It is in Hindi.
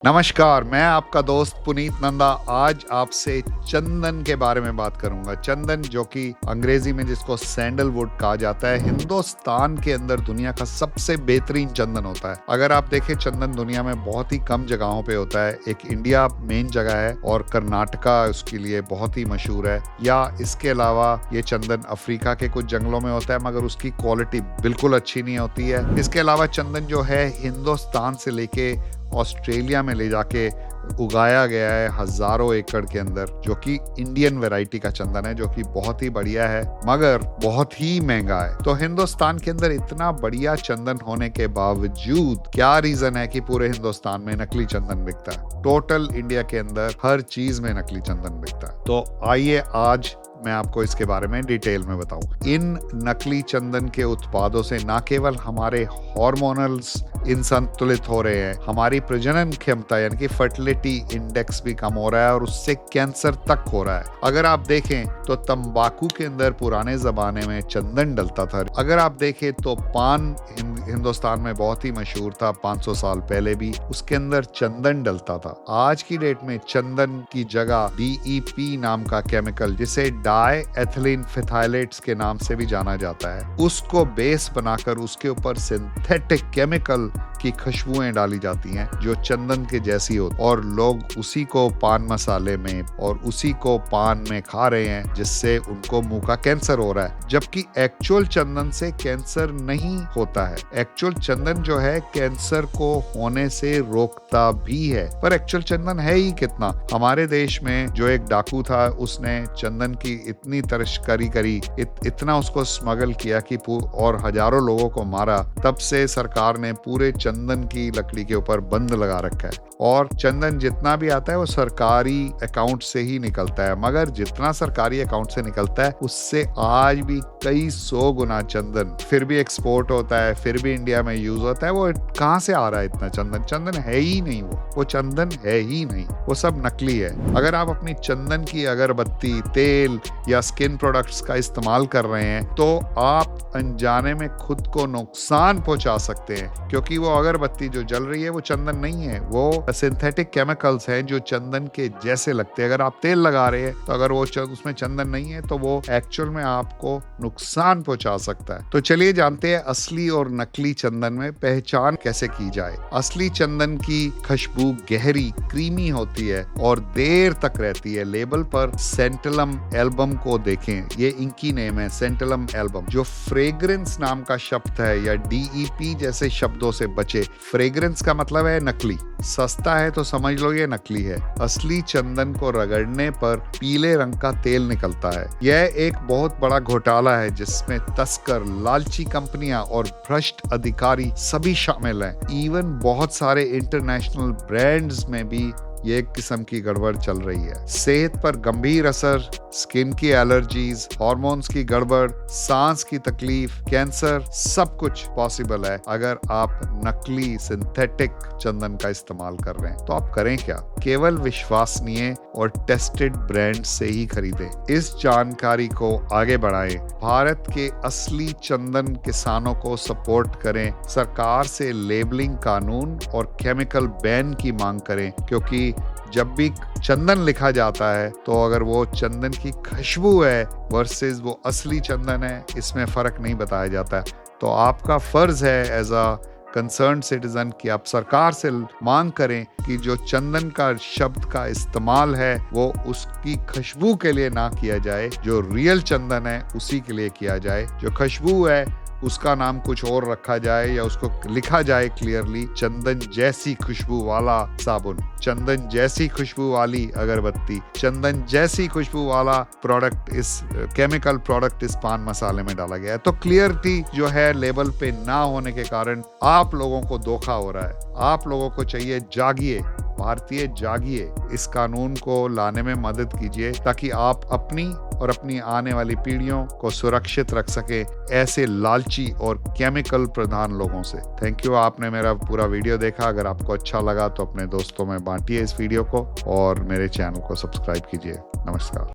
नमस्कार, मैं आपका दोस्त पुनीत नंदा आज आपसे चंदन के बारे में बात करूंगा। चंदन जो कि अंग्रेजी में जिसको सैंडलवुड कहा जाता है, हिंदुस्तान के अंदर दुनिया का सबसे बेहतरीन चंदन होता है। अगर आप देखें, चंदन दुनिया में बहुत ही कम जगहों पे होता है। एक इंडिया मेन जगह है और कर्नाटका उसके लिए बहुत ही मशहूर है। या इसके अलावा ये चंदन अफ्रीका के कुछ जंगलों में होता है, मगर उसकी क्वालिटी बिल्कुल अच्छी नहीं होती है। इसके अलावा चंदन जो है हिंदुस्तान से लेके ऑस्ट्रेलिया में ले जाके उगाया गया है हजारों एकड़ के अंदर, जो कि इंडियन वैरायटी का चंदन है, जो कि बहुत ही बढ़िया है मगर बहुत ही महंगा है। तो हिंदुस्तान के अंदर इतना बढ़िया चंदन होने के बावजूद क्या रीजन है कि पूरे हिंदुस्तान में नकली चंदन बिकता है? टोटल इंडिया के अंदर हर चीज में नकली चंदन बिकता है। तो आइए आज मैं आपको इसके बारे में डिटेल में बताऊं। इन नकली चंदन के उत्पादों से न केवल हमारे हार्मोनल्स संतुलित हो रहे हैं, हमारी प्रजनन क्षमता यानी कि फर्टिलिटी इंडेक्स भी कम हो रहा है और उससे कैंसर तक हो रहा है। अगर आप देखें तो तंबाकू के अंदर पुराने जमाने में चंदन डलता था। अगर आप देखें तो पान हिंदुस्तान में बहुत ही मशहूर था 500 साल पहले भी, उसके अंदर चंदन डलता था। आज की डेट में चंदन की जगह DEP नाम का केमिकल, जिसे डाई एथिलीन फिथाइलेट्स के नाम से भी जाना जाता है, उसको बेस बनाकर उसके ऊपर सिंथेटिक केमिकल की खुशबुएं डाली जाती हैं जो चंदन के जैसी हो, और लोग उसी को पान मसाले में और उसी को पान में खा रहे हैं, जिससे उनको मुंह का कैंसर हो रहा है। जबकि एक्चुअल चंदन से कैंसर नहीं होता है। एक्चुअल चंदन जो है कैंसर को होने से रोकता भी है। पर एक्चुअल चंदन है ही कितना? हमारे देश में जो एक डाकू था, उसने चंदन की इतनी तस्करी करी, इतना उसको स्मगल किया कि और हजारों लोगों को मारा। तब से सरकार ने पूरे चंदन की लकड़ी के ऊपर बंद लगा रखा है और चंदन जितना भी आता है वो सरकारी अकाउंट से ही निकलता है। मगर जितना सरकारी अकाउंट से निकलता है उससे आज भी कई 100 गुना चंदन फिर भी एक्सपोर्ट होता है, फिर भी इंडिया में यूज होता है। वो कहाँ से आ रहा है इतना चंदन? चंदन है ही नहीं, वो चंदन है ही नहीं, वो सब नकली है। अगर आप अपनी चंदन की अगरबत्ती, तेल या स्किन प्रोडक्ट्स का इस्तेमाल कर रहे हैं तो आप अनजाने में खुद को नुकसान पहुंचा सकते हैं, क्योंकि वो अगरबत्ती जो जल रही है वो चंदन नहीं है, वो सिंथेटिक केमिकल्स हैं जो चंदन के जैसे लगते हैं। अगर आप तेल लगा रहे हैं तो अगर वो उसमें चंदन नहीं है तो वो एक्चुअल में आपको नुकसान पहुंचा सकता है। तो चलिए जानते हैं असली और नकली चंदन में पहचान कैसे की जाए। असली चंदन की खुशबू गहरी क्रीमी होती है और देर तक रहती है। लेबल पर सेंटलम एल्बम को देखें, ये इनकी नेम है, सेंटलम एल्बम। जो फ्रेग्रेंस नाम का शब्द है या DEP जैसे शब्दों से बचे। फ्रेग्रेंस का मतलब है नकली। सस्ता है तो समझ लो ये नकली है। असली चंदन को रगड़ने पर पीले रंग का तेल निकलता है। यह एक बहुत बड़ा घोटाला है जिसमें तस्कर, लालची कंपनियां और भ्रष्ट अधिकारी सभी शामिल हैं। इवन बहुत सारे इंटरनेशनल ब्रांड्स में भी ये एक किस्म की गड़बड़ चल रही है। सेहत पर गंभीर असर, स्किन की एलर्जीज, हार्मोन्स की गड़बड़, सांस की तकलीफ, कैंसर, सब कुछ पॉसिबल है अगर आप नकली सिंथेटिक चंदन का इस्तेमाल कर रहे हैं। तो आप करें क्या? केवल विश्वसनीय और टेस्टेड ब्रांड से ही खरीदें। इस जानकारी को आगे बढ़ाएं। भारत के असली चंदन किसानों को सपोर्ट करें। सरकार से लेबलिंग कानून और केमिकल बैन की मांग करें, क्योंकि जब भी चंदन लिखा जाता है तो अगर वो चंदन की खुशबू है वर्सेस वो असली चंदन है, इसमें फर्क नहीं बताया जाता है। तो आपका फर्ज है एज अ कंसर्न सिटीजन कि आप सरकार से मांग करें कि जो चंदन का शब्द का इस्तेमाल है वो उसकी खुशबू के लिए ना किया जाए, जो रियल चंदन है उसी के लिए किया जाए। जो खुशबू है उसका नाम कुछ और रखा जाए या उसको लिखा जाए क्लियरली, चंदन जैसी खुशबू वाला साबुन, चंदन जैसी खुशबू वाली अगरबत्ती, चंदन जैसी खुशबू वाला प्रोडक्ट, इस केमिकल प्रोडक्ट इस पान मसाले में डाला गया है। तो क्लियरिटी जो है लेबल पे ना होने के कारण आप लोगों को धोखा हो रहा है। आप लोगों को चाहिए, जागिए भारतीय, जागिए, इस कानून को लाने में मदद कीजिए ताकि आप अपनी और अपनी आने वाली पीढ़ियों को सुरक्षित रख सके ऐसे लालची और केमिकल प्रधान लोगों से। थैंक यू, आपने मेरा पूरा वीडियो देखा। अगर आपको अच्छा लगा तो अपने दोस्तों में बांटिए इस वीडियो को और मेरे चैनल को सब्सक्राइब कीजिए। नमस्कार।